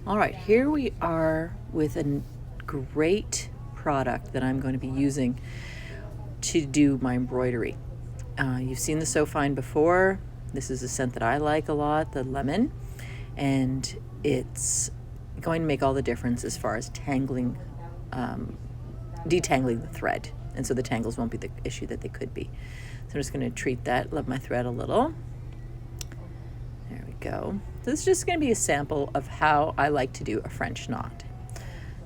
All right, here we are with a great product that I'm going to be using to do my embroidery. You've seen the So Fine before. This is a scent that I like a lot, the lemon, and it's going to make all the difference as far as detangling the thread, and so the tangles won't be the issue that they could be. So I'm just going to treat that, love my thread a little. There we go. So this is just going to be a sample of how I like to do a French knot.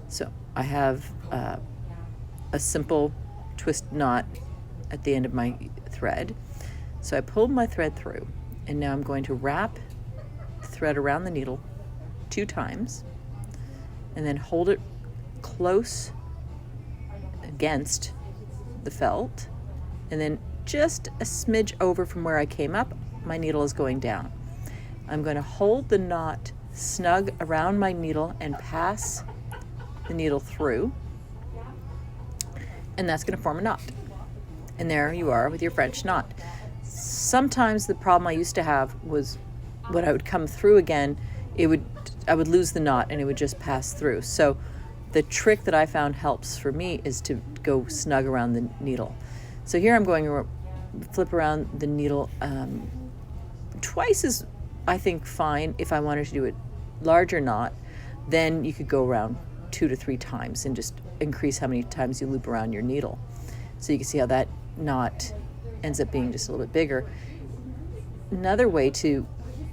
So I have a simple twist knot at the end of my thread. So I pulled my thread through, and now I'm going to wrap the thread around the needle 2 times and then hold it close against the felt, and then just a smidge over from where I came up, my needle is going down. I'm going to hold the knot snug around my needle and pass the needle through, and that's going to form a knot. And there you are with your French knot. Sometimes the problem I used to have was when I would come through again, I would lose the knot and it would just pass through. So the trick that I found helps for me is to go snug around the needle. So here I'm going to flip around the needle twice is, I think, fine. If I wanted to do a larger knot, then you could go around 2 to 3 times and just increase how many times you loop around your needle. So you can see how that knot ends up being just a little bit bigger. Another way to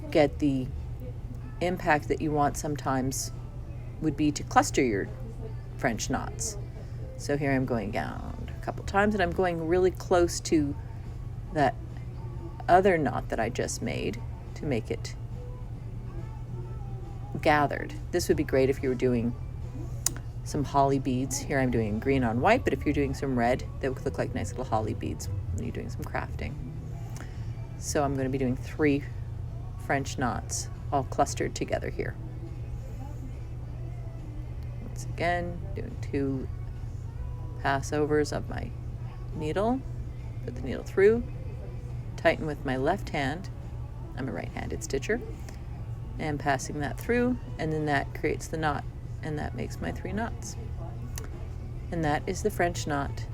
get the impact that you want sometimes would be to cluster your French knots. So here I'm going down a couple times, and I'm going really close to that other knot that I just made to make it gathered. This would be great if you were doing some holly beads. Here I'm doing green on white, but if you're doing some red, they would look like nice little holly beads when you're doing some crafting. So I'm going to be doing 3 French knots all clustered together here. Once again, doing 2 passovers of my needle, put the needle through, tighten with my left hand, I'm a right-handed stitcher, and passing that through, and then that creates the knot, and that makes my 3 knots. And that is the French knot.